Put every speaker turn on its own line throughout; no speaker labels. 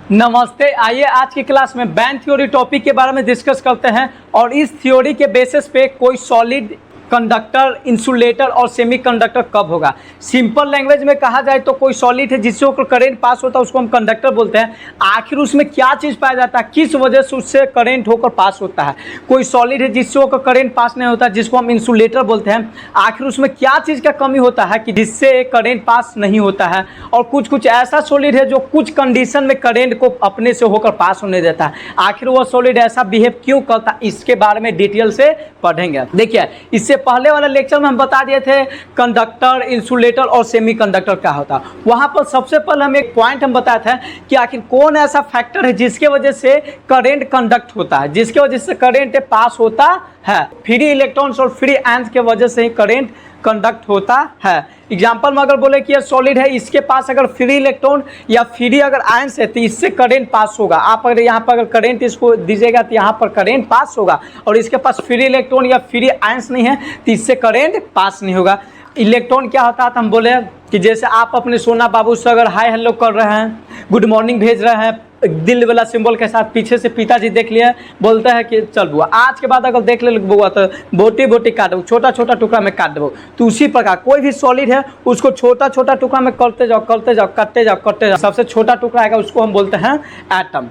नमस्ते। आइए आज की क्लास में बैंड थ्योरी टॉपिक के बारे में डिस्कस करते हैं और इस थ्योरी के बेसिस पे कोई सॉलिड कंडक्टर, इंसुलेटर और सेमीकंडक्टर कब होगा। सिंपल लैंग्वेज में कहा जाए तो कोई सॉलिड है जिससे होकर करंट पास होता है उसको हम कंडक्टर बोलते हैं। आखिर उसमें क्या चीज़ पाया जाता है, किस वजह से उससे करंट होकर पास होता है। कोई सॉलिड है जिससे होकर करंट पास नहीं होता जिसको हम इंसुलेटर बोलते हैं। आखिर उसमें क्या चीज़ का कमी होता है कि जिससे करंट पास नहीं होता है। और कुछ ऐसा सॉलिड है जो कुछ कंडीशन में करंट को अपने से होकर पास होने देता है। आखिर वो सॉलिड ऐसा बिहेव क्यों करता है, इसके बारे में डिटेल से पढ़ेंगे। देखिए, इससे पहले वाले लेक्चर में हम बता दिए थे कंडक्टर, इंसुलेटर और सेमीकंडक्टर क्या होता है। वहां पर सबसे पहले हम एक पॉइंट हम बताया था कि आखिर कौन ऐसा फैक्टर है जिसके वजह से करंट कंडक्ट होता है, जिसके वजह से करंट पास होता है। फ्री इलेक्ट्रॉन्स और फ्री आयंस के वजह से ही करंट कंडक्ट होता है। एग्जाम्पल में अगर बोले कि ये सॉलिड है, इसके पास अगर फ्री इलेक्ट्रॉन या फ्री अगर आयंस है तो इससे करंट पास होगा। आप अगर यहाँ पर अगर करंट इसको दीजिएगा तो यहाँ पर करंट पास होगा, और इसके पास फ्री इलेक्ट्रॉन या फ्री आयंस नहीं है तो इससे करंट पास नहीं होगा। इलेक्ट्रॉन क्या होता है तो हम बोले कि जैसे आप अपने सोना बाबू से अगर हाय हेलो कर रहे हैं, गुड मॉर्निंग भेज रहे हैं दिल वाला सिंबल के साथ, पीछे से पिताजी देख लिए, बोलता है कि चल बुआ आज के बाद अगर देख ले बुआ तो बोटी बोटी काट दो, छोटा छोटा टुकड़ा में काट दो। तो उसी प्रकार कोई भी सॉलिड है उसको छोटा छोटा टुकड़ा में करते जाओ करते जाओ करते जाओ करते जाओ। सबसे छोटा टुकड़ा आएगा उसको हम बोलते हैं एटम।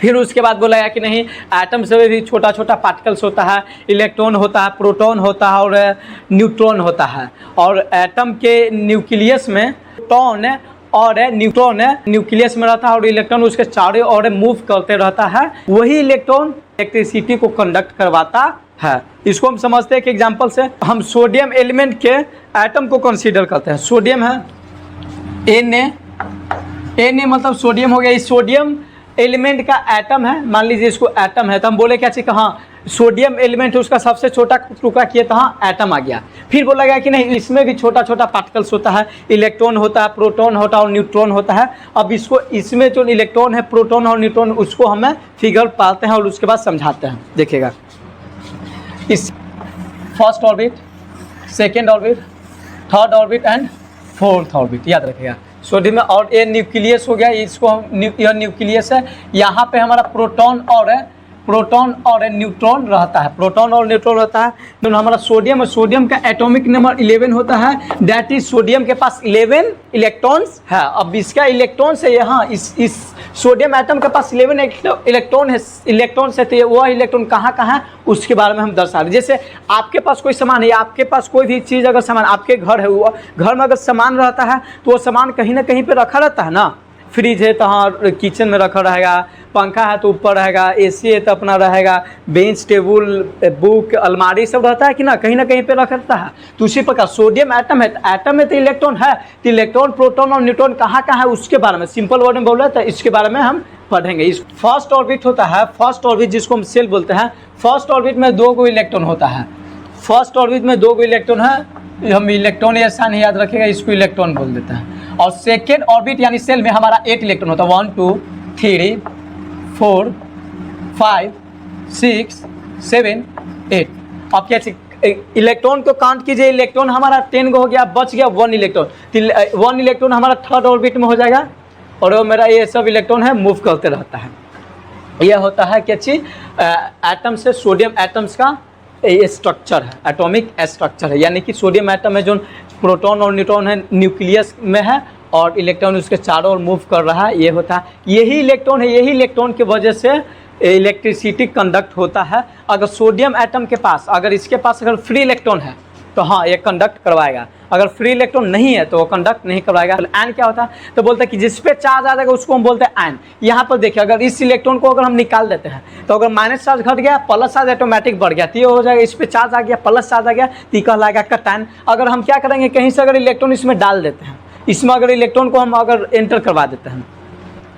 फिर उसके बाद बोला गया कि नहीं, एटम से भी छोटा छोटा पार्टिकल्स होता है, इलेक्ट्रॉन होता है, प्रोटॉन होता है और न्यूट्रॉन होता है। और एटम के न्यूक्लियस में प्रोटॉन और न्यूट्रॉन न्यूक्लियस में रहता है और इलेक्ट्रॉन उसके चारों ओर मूव करते रहता है। वही इलेक्ट्रॉन इलेक्ट्रिसिटी को कंडक्ट करवाता है। इसको हम समझते हैं कि एग्जांपल से हम सोडियम एलिमेंट के एटम को कंसीडर करते हैं। सोडियम है Na मतलब सोडियम हो गया। इस सोडियम एलिमेंट का एटम है, मान लीजिए इसको एटम है तो हम बोले क्या चाहिए, हाँ सोडियम एलिमेंट है उसका सबसे छोटा टुकड़ा किए तो हाँ एटम आ गया। फिर बोला गया कि नहीं, इसमें भी छोटा छोटा पार्टिकल्स होता है, इलेक्ट्रॉन होता है, प्रोटॉन होता है और न्यूट्रॉन होता है। अब इसको इसमें जो इलेक्ट्रॉन है, प्रोटॉन और न्यूट्रॉन, उसको हमें फिगर पाते हैं और उसके बाद समझाते हैं। देखिएगा, इस first orbit, second orbit, third orbit and fourth orbit याद रखिएगा। सोडियम में और ये न्यूक्लियस हो गया, इसको हम यह न्यूक्लियस है। यहाँ पे हमारा प्रोटॉन और न्यूट्रॉन रहता है, प्रोटॉन और न्यूट्रॉन रहता है। दोनों हमारा सोडियम है, सोडियम का एटॉमिक नंबर 11 होता है। दैट इज सोडियम के पास 11 इलेक्ट्रॉन्स है। अब इसका इलेक्ट्रॉन्स है यहाँ, इस सोडियम एटम के पास 11 इलेक्ट्रॉन है। तो वह इलेक्ट्रॉन कहाँ है उसके बारे में हम दर्शा रहे। जैसे आपके पास कोई सामान है, आपके पास कोई भी चीज़ अगर सामान, आपके घर है, वो घर में अगर सामान रहता है तो वो सामान कहीं ना कहीं पे रखा रहता है ना। फ्रिज है तो हाँ किचन में रखा रहेगा, पंखा है तो ऊपर रहेगा, एसी है तो अपना रहेगा, बेंच टेबल बुक अलमारी सब रहता है कि ना कहीं पे रखा रहता है। तो उसी प्रकार सोडियम एटम है, एटम में तो इलेक्ट्रॉन है, तो इलेक्ट्रॉन, प्रोटॉन और न्यूट्रॉन कहाँ है उसके बारे में सिंपल वर्ड में बोला था, इसके बारे में हम पढ़ेंगे। इस फर्स्ट ऑर्बिट होता है, फर्स्ट ऑर्बिट जिसको हम सेल बोलते हैं। फर्स्ट ऑर्बिट में 2 इलेक्ट्रॉन होता है। फर्स्ट ऑर्बिट में 2 इलेक्ट्रॉन है, हम इलेक्ट्रॉन ऐसा नहीं याद रखेगा, इसको इलेक्ट्रॉन बोल देते हैं। और सेकेंड ऑर्बिट यानी सेल में हमारा 8 इलेक्ट्रॉन होता है। 1 2 3 4 5 6 7 8। अब क्या इलेक्ट्रॉन को काउंट कीजिए, इलेक्ट्रॉन हमारा 10 हो गया, बच गया 1 इलेक्ट्रॉन। 1 इलेक्ट्रॉन हमारा थर्ड ऑर्बिट में हो जाएगा और वो मेरा ये सब इलेक्ट्रॉन है मूव करते रहता है। यह होता है क्या चीज़, एटम से सोडियम एटम्स का ये स्ट्रक्चर है, एटॉमिक स्ट्रक्चर है। यानी कि सोडियम एटम है जो प्रोटॉन और न्यूट्रॉन है न्यूक्लियस में है और इलेक्ट्रॉन उसके चारों ओर मूव कर रहा है। ये होता है, यही इलेक्ट्रॉन है, यही इलेक्ट्रॉन की वजह से इलेक्ट्रिसिटी कंडक्ट होता है। अगर सोडियम एटम के पास, अगर इसके पास अगर फ्री इलेक्ट्रॉन है तो हाँ ये कंडक्ट करवाएगा, अगर फ्री इलेक्ट्रॉन नहीं है तो वो कंडक्ट नहीं करवाएगा। आयन क्या होता है तो बोलते हैं कि जिस पे चार्ज आ जाएगा उसको हम बोलते हैं आयन। यहाँ पर देखिए, अगर इस इलेक्ट्रॉन को अगर हम निकाल देते हैं तो अगर माइनस चार्ज घट गया, प्लस चार्ज ऑटोमेटिक बढ़ गया, तो ये हो जाएगा, इस पे चार्ज आ गया, प्लस चार्ज आ गया तो कहलाएगा कटायन। अगर हम क्या करेंगे, कहीं से अगर इलेक्ट्रॉन इसमें डाल देते हैं, इसमें अगर इलेक्ट्रॉन को हम अगर एंटर करवा देते हैं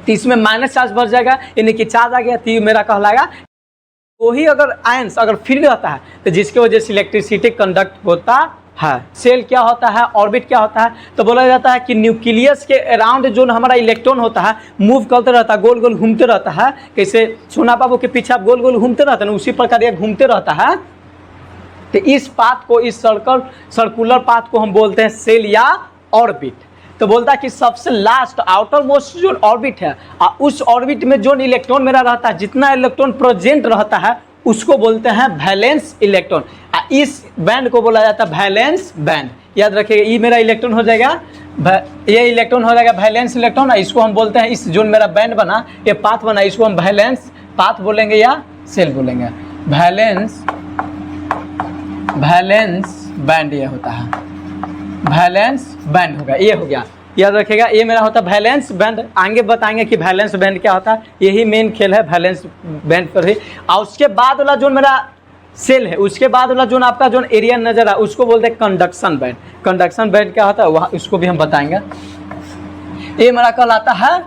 तो इसमें माइनस चार्ज बढ़ जाएगा, यानी कि चार्ज आ गया तो ये मेरा कहलाएगा। वही अगर आयंस अगर फ्री रहता है तो जिसकी वजह से इलेक्ट्रिसिटी कंडक्ट होता है। सेल क्या होता है, ऑर्बिट क्या होता है तो बोला जाता है कि न्यूक्लियस के अराउंड जो हमारा इलेक्ट्रॉन होता है मूव करते रहता है, गोल गोल घूमते रहता है। कैसे सोना बाबू के पीछे आप गोल गोल घूमते रहते हैं, उसी प्रकार ये घूमते रहता है। तो इस पाथ को, इस सर्कुलर पाथ को हम बोलते हैं सेल या ऑर्बिट। तो बोलता है कि सबसे लास्ट आउटर मोस्ट जो ऑर्बिट है उस ऑर्बिट में जो इलेक्ट्रॉन मेरा रहता है, जितना इलेक्ट्रॉन प्रेजेंट रहता है उसको बोलते हैं वैलेंस इलेक्ट्रॉन। इस बैंड को बोला जाता है वैलेंस बैंड। याद रखिएगा, ये मेरा इलेक्ट्रॉन हो जाएगा, ये इलेक्ट्रॉन हो जाएगा वैलेंस इलेक्ट्रॉन। इसको हम बोलते हैं, इस जो मेरा बैंड बना, ये पाथ बना, इसको हम वैलेंस पाथ बोलेंगे या सेल बोलेंगे। वैलेंस बैंड ये होता है, वैलेंस बैंड होगा, ये हो गया। याद रखिएगा, ये मेरा होता है वैलेंस बैंड। आगे बताएंगे कि वैलेंस बैंड क्या होता है, यही मेन खेल है वैलेंस बैंड पर ही। और उसके बाद वाला जो मेरा सेल है, उसके बाद वाला जो आपका जो एरिया नजर है उसको बोलते हैं कंडक्शन बैंड। कंडक्शन बैंड क्या होता है वह उसको भी हम बताएंगे। ये मेरा कहलाता है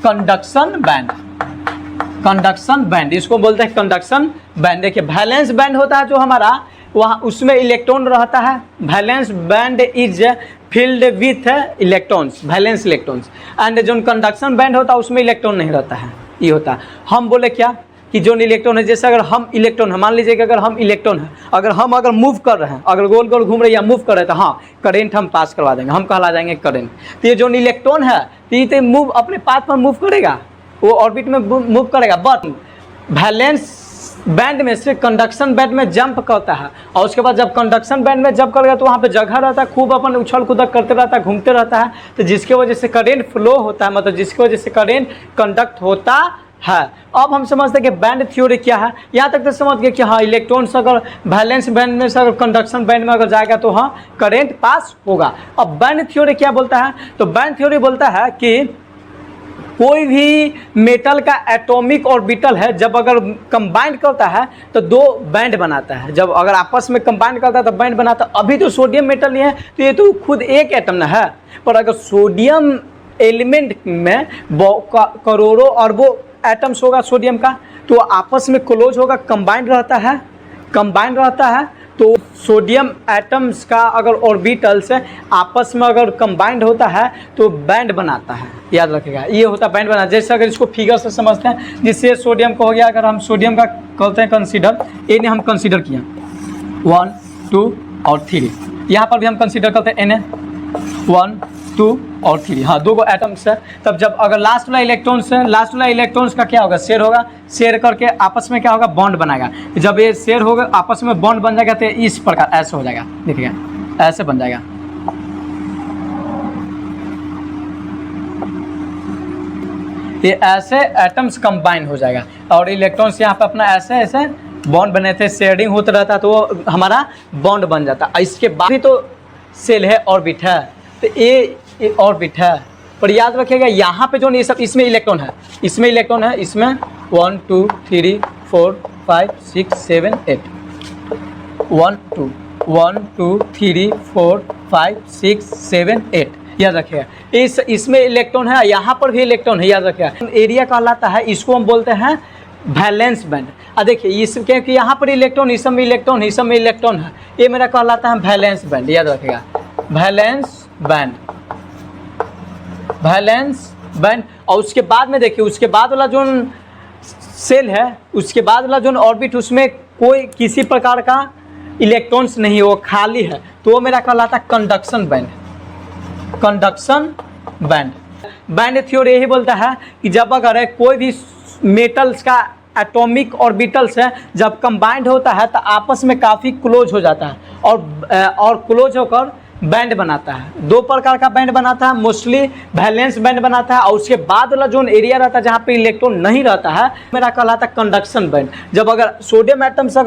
कंडक्शन बैंड। कंडक्शन बैंड इसको बोलते हैं कंडक्शन बैंड। देखिए वैलेंस बैंड होता है जो हमारा, वहाँ उसमें इलेक्ट्रॉन रहता है। Valence band is field with electrons, valence electrons. And जो कंडक्शन बैंड होता है उसमें इलेक्ट्रॉन नहीं रहता है, ये होता है। हम बोले क्या कि जो इलेक्ट्रॉन है, जैसे अगर हम इलेक्ट्रॉन है, मान लीजिए कि अगर हम इलेक्ट्रॉन है, अगर मूव कर रहे हैं, अगर गोल गोल घूम रहे हैं या मूव कर रहे हैं, तो हाँ करंट हम पास करवा देंगे, हम कहला जाएंगे करंट। तो ये जो इलेक्ट्रॉन है तो ये मूव अपने पाथ पर मूव करेगा, वो ऑर्बिट में मूव करेगा, बट वैलेंस बैंड में से कंडक्शन बैंड में जंप करता है। और उसके बाद जब कंडक्शन बैंड में जंप करेगा तो वहाँ पे जगह रहता है, खूब अपन उछल कूदक करते रहता है, घूमते रहता है, तो जिसके वजह से करंट फ्लो होता है, मतलब जिसकी वजह से करंट कंडक्ट होता है। अब हम समझते हैं कि बैंड थ्योरी क्या है। यहाँ तक तो समझ गए कि हाँ इलेक्ट्रॉन्स अगर वैलेंस बैंड में से अगर कंडक्शन बैंड में अगर जाएगा तो हाँ करंट पास होगा। अब बैंड थ्योरी क्या बोलता है, तो बैंड थ्योरी बोलता है कि कोई भी मेटल का एटॉमिक ऑर्बिटल है, जब अगर कंबाइन करता है तो दो बैंड बनाता है। जब अगर आपस में कंबाइन करता है तो बैंड बनाता है। अभी तो सोडियम मेटल नहीं है तो ये तो खुद एक एटम ना है, पर अगर सोडियम एलिमेंट में करोड़ों अरबों एटम्स होगा सोडियम का, तो आपस में क्लोज होगा, कंबाइंड रहता है। तो सोडियम एटम्स का अगर ऑर्बिटल से आपस में अगर कंबाइंड होता है तो बैंड बनाता है। याद रखिएगा, ये होता है बैंड बना। जैसे अगर इसको फिगर से समझते हैं, जिससे सोडियम को हो गया, अगर हम सोडियम का कहते हैं कंसीडर, ये ने हम कंसीडर किया 1 2 और 3, यहाँ पर भी हम कंसीडर करते हैं Na 1 2 और 3, हाँ दो एटम्स है। तब जब अगर लास्ट वाला इलेक्ट्रॉन्स का क्या होगा, शेयर होगा, शेयर करके आपस में क्या होगा, बॉन्ड बनाएगा। जब ये शेयर होगा आपस में बॉन्ड बन जाएगा तो इस प्रकार ऐसे हो जाएगा, देखिएगा ऐसे बन जाएगा। ये ऐसे एटम्स कंबाइन हो जाएगा और इलेक्ट्रॉन्स यहाँ पे अपना ऐसे बॉन्ड बने थे, शेयरिंग होता रहता तो वो हमारा बॉन्ड बन जाता। इसके बाद भी तो सेल है, ऑर्बिट है, तो ये ऑर्बिट है। पर याद रखिएगा यहाँ पे जो ये सब इसमें इलेक्ट्रॉन है, इसमें 1 2 3 4 5 6 7 8 1 2 3 4 5 6 7 8। याद रखिएगा इसमें इलेक्ट्रॉन है, यहाँ पर भी इलेक्ट्रॉन है। याद रखिएगा एरिया कहलाता है, इसको हम बोलते हैं वैलेंस बैंड। देखिए इस क्योंकि यहाँ पर इलेक्ट्रॉन, इस सब में इलेक्ट्रॉन है, ये मेरा कहलाता है वैलेंस बैंड। याद रखिएगा वैलेंस बैंड। और उसके बाद में देखिए, उसके बाद वाला जो सेल है, उसके बाद वाला जो ऑर्बिट, उसमें कोई किसी प्रकार का इलेक्ट्रॉन्स नहीं, वो खाली है, तो वो मेरा कहलाता है कंडक्शन बैंड। बैंड थ्योरी यही बोलता है कि जब अगर कोई भी मेटल्स का एटॉमिक ऑर्बिटल्स है जब कंबाइंड होता है तो आपस में काफ़ी क्लोज हो जाता है और क्लोज होकर बैंड बनाता है। दो प्रकार का बैंड बनाता है, मोस्टली वैलेंस बैंड बनाता है, और उसके बाद वाला जो एरिया रहता है जहाँ पे इलेक्ट्रॉन नहीं रहता है मेरा कहलाता है कंडक्शन बैंड। जब अगर सोडियम एटम्स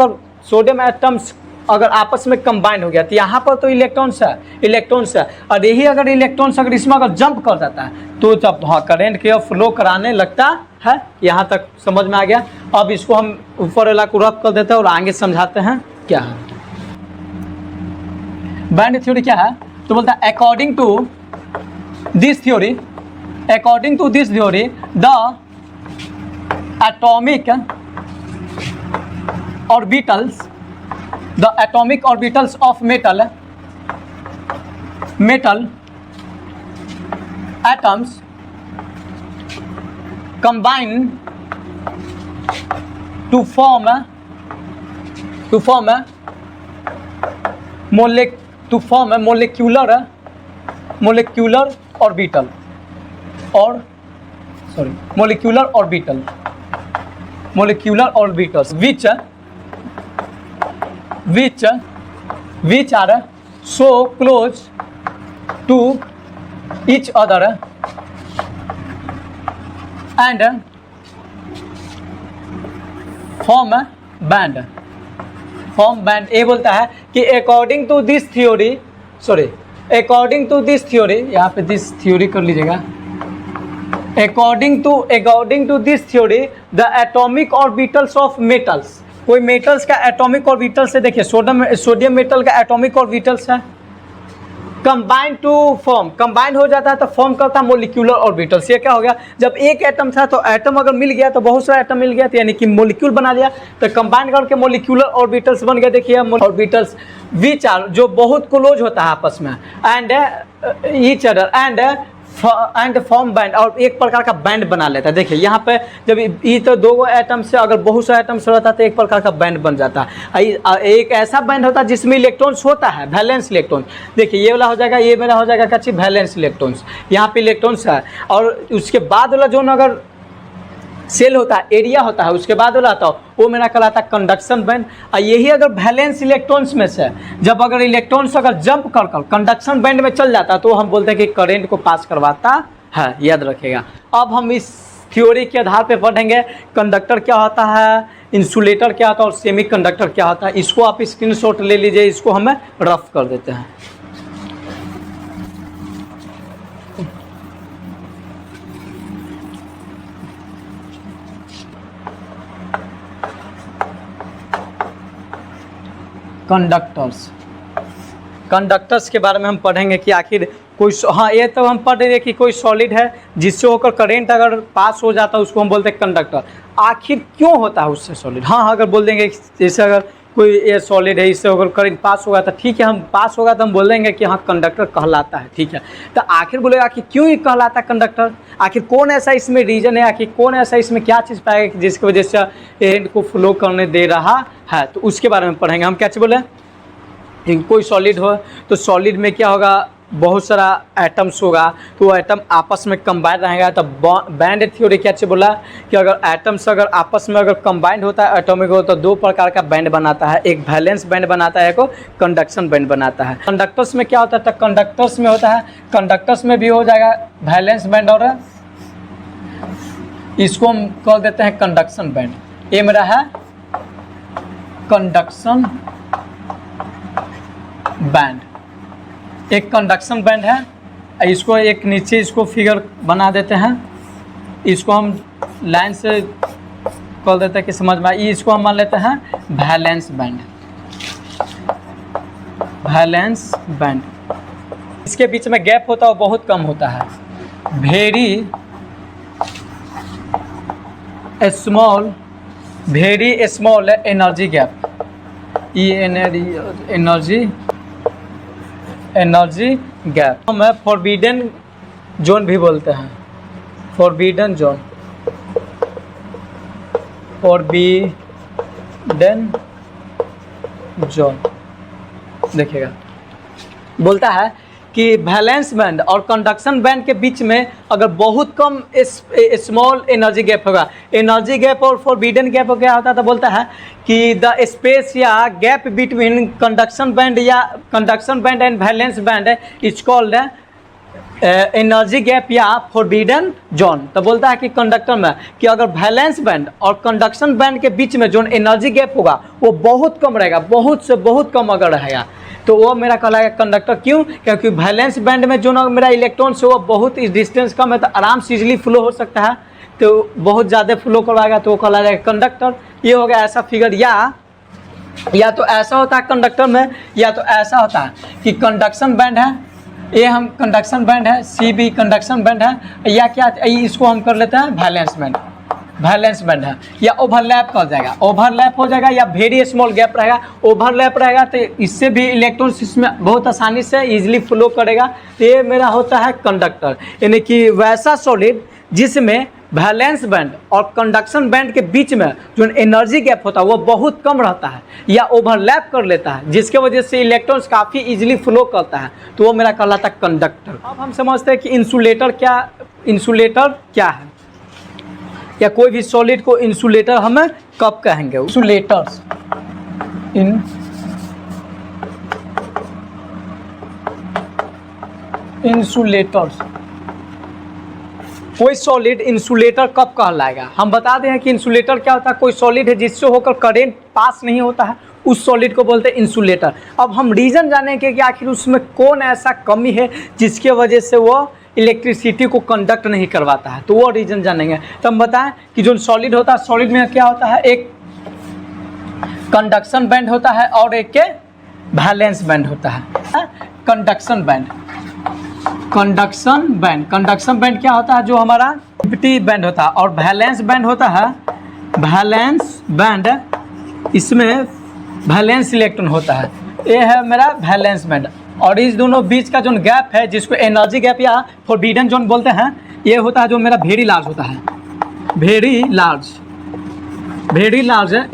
अगर आपस में कंबाइंड हो गया तो यहाँ पर तो इलेक्ट्रॉन्स है, और यही अगर इलेक्ट्रॉन्स अगर इसमें अगर जंप कर जाता है तो जब हाँ करंट के फ्लो कराने लगता है। यहाँ तक समझ में आ गया। अब इसको हम ऊपर वाला को रफ कर देते हैं और आगे समझाते हैं क्या है बैंड थ्योरी क्या है। तो बोलता है according to this theory the atomic orbitals of metal atoms combine to form a molecular molecular orbital और molecular orbital which are so close to each other and form band। ये बोलता है कि अकॉर्डिंग टू दिस थ्योरी, यहाँ पे this theory कर लीजिएगा। According to this theory the atomic orbitals of metals, कोई मेटल्स का एटॉमिक ऑर्बिटल से देखिए सोडियम मेटल का एटॉमिक ऑर्बिटल्स है, कंबाइंड हो जाता है तो फॉर्म करता है मोलिक्यूलर ऑर्बिटल्स। ये क्या हो गया, जब एक एटम था तो एटम अगर मिल गया तो बहुत सारा एटम मिल गया, तो यानी कि मोलिक्यूल बना लिया, तो कंबाइन करके मोलिक्यूलर ऑर्बिटल्स बन गए। देखिए ऑर्बिटल्स विच आर, जो बहुत क्लोज होता है आपस में, and each other and form band, और एक प्रकार का बैंड बना लेता है। देखिए यहाँ पे जब ये तो दो एटम से अगर बहुत सारे एटम से रहता है तो एक प्रकार का बैंड बन जाता है। एक ऐसा बैंड होता है जिसमें इलेक्ट्रॉन्स होता है, वैलेंस इलेक्ट्रॉन। देखिए ये वाला हो जाएगा, ये मेरा हो जाएगा क्या, वैलेंस इलेक्ट्रॉन्स, यहाँ पे इलेक्ट्रॉन्स है। और उसके बाद वाला जो अगर सेल होता है, एरिया होता है, उसके बाद वाला आता है वो मेरा कहलाता है कंडक्शन बैंड। और यही अगर वैलेंस इलेक्ट्रॉन्स में से जब अगर इलेक्ट्रॉन्स अगर जंप कर कंडक्शन बैंड में चल जाता है तो हम बोलते हैं कि करंट को पास करवाता है, याद रखिएगा। अब हम इस थ्योरी के आधार पे पढ़ेंगे कंडक्टर क्या होता है, इंसुलेटर क्या होता है और सेमी कंडक्टर क्या होता है। इसको आप स्क्रीनशॉट ले लीजिए, इसको हमें रफ कर देते हैं। कंडक्टर्स के बारे में हम पढ़ेंगे कि आखिर कोई, हाँ ये तो हम पढ़ रहे हैं कि कोई सॉलिड है जिससे होकर करंट अगर पास हो जाता है उसको हम बोलते हैं कंडक्टर। आखिर क्यों होता है उससे सॉलिड, हाँ अगर बोल देंगे जैसे अगर कोई ये सॉलिड है इससे अगर करंट पास होगा तो ठीक है, हम पास होगा तो हम बोल देंगे कि हाँ कंडक्टर कहलाता है, ठीक है। तो आखिर बोलेगा कि क्यों ये कहलाता है कंडक्टर, आखिर कौन ऐसा इसमें रीजन है, आखिर कौन ऐसा इसमें क्या चीज़ पाएगा कि जिसकी वजह से करंट को फ्लो करने दे रहा है, तो उसके बारे में पढ़ेंगे हम। क्या चीज़ बोले, कोई सॉलिड हो तो सॉलिड में क्या होगा, बहुत सारा एटम्स होगा, तो वो एटम आपस में कंबाइन रहेगा। तो बैंड थ्योरी क्या चीज़ बोला कि अगर एटम्स अगर आपस में अगर कंबाइंड होता है एटॉमिक हो तो दो प्रकार का बैंड बनाता है, एक वैलेंस बैंड बनाता है, एक कंडक्शन बैंड बनाता है। कंडक्टर्स में क्या होता है, तो कंडक्टर्स में होता है, कंडक्टर्स में भी हो जाएगा वैलेंस बैंड और इसको हम कह देते हैं कंडक्शन बैंड। ये मेरा है कंडक्शन बैंड, एक कंडक्शन बैंड है। इसको एक नीचे इसको फिगर बना देते हैं, इसको हम लाइन से कर देते हैं कि समझ में आए। इसको हम मान लेते हैं वैलेंस बैंड, वैलेंस बैंड। इसके बीच में गैप होता है वो बहुत कम होता है, very small energy gap, energy gap हमें फॉरबिडन जोन भी बोलते हैं, फॉरबिडन जोन देखिएगा। बोलता है कि वैलेंस बैंड और कंडक्शन बैंड के बीच में अगर बहुत कम स्मॉल एनर्जी गैप होगा, एनर्जी गैप और फॉरबिडन गैप क्या होता है, तो बोलता है कि द स्पेस या gap between conduction band and valence band is called energy gap या फॉरबिडन जोन। तो बोलता है कि कंडक्टर में कि अगर वैलेंस बैंड और कंडक्शन बैंड के बीच में जो एनर्जी गैप होगा वो बहुत कम रहेगा, बहुत से बहुत कम अगर रहेगा तो वो मेरा कहलाएगा कंडक्टर। क्यों, क्योंकि वैलेंस बैंड में जो ना मेरा इलेक्ट्रॉन्स है वो बहुत डिस्टेंस कम है तो आराम से इजीली फ्लो हो सकता है, तो बहुत ज़्यादा फ्लो करवाएगा तो वो कहलाएगा कंडक्टर। ये हो गया ऐसा फिगर, या तो ऐसा होता है कंडक्टर में या तो ऐसा होता है कि कंडक्शन बैंड है, ये हम कंडक्शन बैंड है, सी बी कंडक्शन बैंड है, या क्या इसको हम कर लेते हैं वैलेंस बैंड है, या ओवरलैप कर जाएगा, ओवरलैप हो जाएगा या वेरी स्मॉल गैप रहेगा। ओवरलैप रहेगा तो इससे भी इलेक्ट्रॉन्स इसमें बहुत आसानी से इजीली फ्लो करेगा, तो ये मेरा होता है कंडक्टर। यानी कि वैसा सॉलिड जिसमें वैलेंस बैंड और कंडक्शन बैंड के बीच में जो एनर्जी गैप होता है वो बहुत कम रहता है या ओवरलैप कर लेता है, जिसके वजह से इलेक्ट्रॉन्स काफ़ी इजीली फ्लो करता है, तो वो मेरा कहलाता है कंडक्टर। अब हम समझते हैं कि इंसुलेटर क्या है, या कोई भी सॉलिड को इंसुलेटर हमें कब कहेंगे। इंसुलेटर्स कोई सॉलिड इंसुलेटर कब कहलाएगा। हम बता दें कि इंसुलेटर क्या होता है, कोई सॉलिड है जिससे होकर करंट पास नहीं होता है, उस सॉलिड को बोलते हैं इंसुलेटर। अब हम रीज़न जानेंगे कि आखिर उसमें कौन ऐसा कमी है जिसके वजह से वो इलेक्ट्रिसिटी को कंडक्ट नहीं करवाता है, तो वो रीज़न जानेंगे। तो हम बताएं कि जो सॉलिड होता है, सॉलिड में क्या होता है, एक कंडक्शन बैंड होता है और एक के वैलेंस बैंड होता है। कंडक्शन बैंड क्या होता है, जो हमारा एम्प्टी बैंड होता है, और वैलेंस बैंड होता है, वैलेंस बैंड इसमें वैलेंस इलेक्ट्रॉन होता है। ये है मेरा वैलेंस बैंड, और इस दोनों बीच का जो गैप है जिसको एनर्जी गैप या फॉरबिडन जोन बोलते हैं, ये होता है जो मेरा वेरी लार्ज होता है, वेरी लार्ज है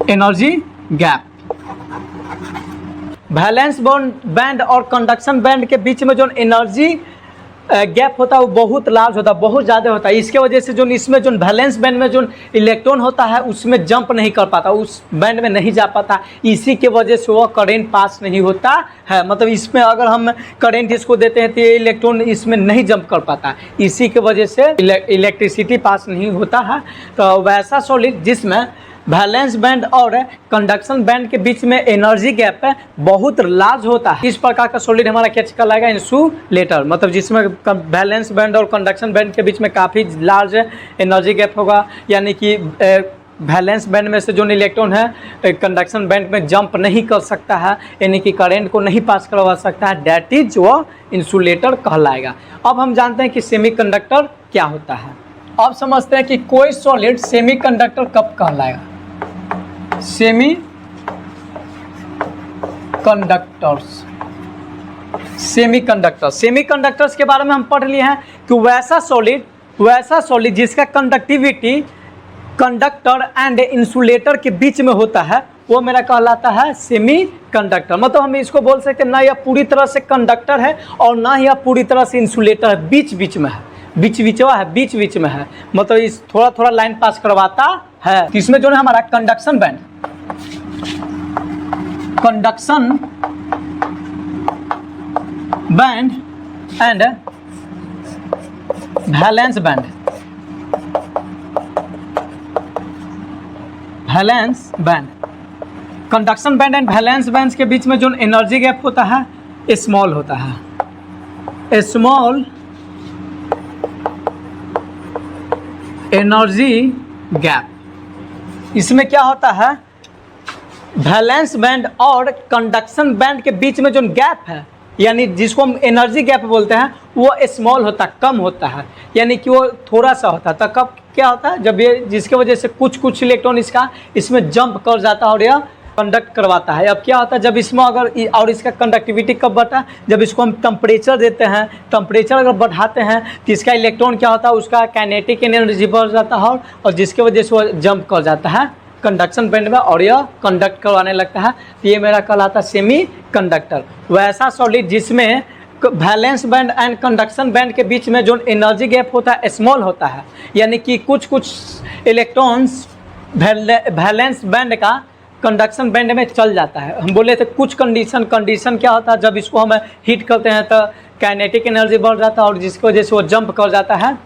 एनर्जी गैप। वैलेंस बैंड और कंडक्शन बैंड के बीच में जो एनर्जी गैप होता है वो बहुत लार्ज होता है, बहुत ज़्यादा होता है। इसके वजह से जो इसमें जो वैलेंस बैंड में जो इलेक्ट्रॉन होता है उसमें जंप नहीं कर पाता, उस बैंड में नहीं जा पाता, इसी के वजह से वो करंट पास नहीं होता है। मतलब इसमें अगर हम करंट इसको देते हैं तो ये इलेक्ट्रॉन इसमें नहीं जंप कर पाता, इसी के वजह से इलेक्ट्रिसिटी पास नहीं होता है। तो वैसा सॉलिड जिसमें वैलेंस बैंड और कंडक्शन बैंड के बीच में एनर्जी गैप बहुत लार्ज होता है, इस प्रकार का सॉलिड हमारा क्या कहलाएगा, इंसुलेटर। मतलब जिसमें वैलेंस बैंड और कंडक्शन बैंड के बीच में काफ़ी लार्ज एनर्जी गैप होगा, यानी कि वैलेंस बैंड में से जो इलेक्ट्रॉन है कंडक्शन बैंड में जंप नहीं कर सकता है, यानी कि करंट को नहीं पास करवा सकता है, दैट इज वो इंसुलेटर कहलाएगा। अब हम जानते हैं कि सेमीकंडक्टर क्या होता है। अब समझते हैं कि कोई सॉलिड सेमीकंडक्टर कब कहलाएगा। सेमीकंडक्टर्स के बारे में हम पढ़ लिए हैं कि वैसा सॉलिड जिसका कंडक्टिविटी कंडक्टर एंड इंसुलेटर के बीच में होता है, वो मेरा कहलाता है सेमीकंडक्टर। मतलब हम इसको बोल सकते हैं ना यह पूरी तरह से कंडक्टर है और ना यह पूरी तरह से इंसुलेटर है, बीच बीच में है, मतलब इस थोड़ा लाइन पास करवाता है। इसमें जो है हमारा conduction band and valence band, conduction band and valence band के बीच में जो एनर्जी गैप होता है स्मॉल होता है, स्मॉल एनर्जी गैप। इसमें क्या होता है, वैलेंस बैंड और कंडक्शन बैंड के बीच में जो गैप है, यानी जिसको हम एनर्जी गैप बोलते हैं, वो स्मॉल होता है, कम होता है, यानी कि वो थोड़ा सा होता है। तो कब क्या होता है, जब ये जिसके वजह से कुछ इलेक्ट्रॉन इसमें जंप कर जाता है और यह कंडक्ट करवाता है। अब क्या होता है, जब इसमें अगर और इसका कंडक्टिविटी कब बढ़ता है, जब इसको हम टेम्परेचर देते हैं, टेम्परेचर अगर बढ़ाते हैं तो इसका इलेक्ट्रॉन क्या होता है, उसका काइनेटिक एनर्जी बढ़ जाता है और जिसके वजह से वो जंप कर जाता है कंडक्शन बैंड में और यह कंडक्ट करवाने लगता है। तो ये मेरा कहलाता है सेमी कंडक्टर। वैसा सॉलिड जिसमें valence band and conduction band के बीच में जो एनर्जी गैप होता है स्मॉल होता है, यानी कि कुछ इलेक्ट्रॉन्स वैलेंस बैंड का कंडक्शन बैंड में चल जाता है। हम बोले थे कुछ कंडीशन क्या होता है, जब इसको हम हीट करते हैं तो काइनेटिक एनर्जी बढ़ जाता है और जिसकी वजह से वो जंप कर जाता है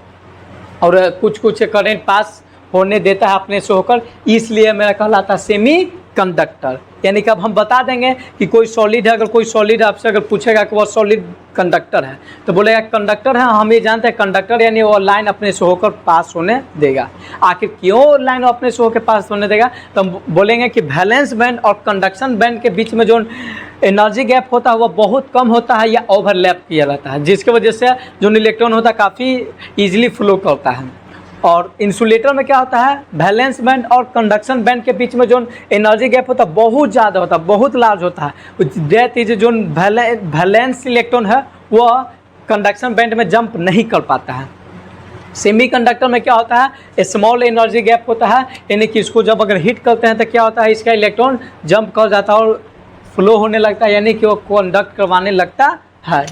और कुछ करंट पास होने देता है अपने से होकर, इसलिए मेरा कहलाता है सेमी कंडक्टर। यानी कि अब हम बता देंगे कि कोई सॉलिड है, अगर कोई सॉलिड आपसे अगर पूछेगा कि वो सॉलिड कंडक्टर है तो बोलेगा कंडक्टर है, हम ये जानते हैं कंडक्टर यानी वो लाइन अपने से होकर पास होने देगा। आखिर क्यों लाइन अपने से होकर पास होने देगा, तो हम बोलेंगे कि वैलेंस बैंड और कंडक्शन बैंड के बीच में जो एनर्जी गैप होता है वो बहुत कम होता है या ओवरलैप किया जाता है, जिसकी वजह से जो इलेक्ट्रॉन होता है काफ़ी ईजिली फ्लो करता है। और इंसुलेटर में क्या होता है, वैलेंस बैंड और कंडक्शन बैंड के बीच में जो एनर्जी गैप होता है बहुत ज़्यादा होता है, बहुत लार्ज होता है। दैट इज जो वैलेंस इलेक्ट्रॉन है वो कंडक्शन बैंड में जंप नहीं कर पाता है। सेमीकंडक्टर में क्या होता है, स्मॉल एनर्जी गैप होता है, यानी कि इसको जब अगर हिट करते हैं तो क्या होता है, इसका इलेक्ट्रॉन जंप कर जाता है और फ्लो होने लगता है, यानी कि वो कंडक्ट करवाने लगता है।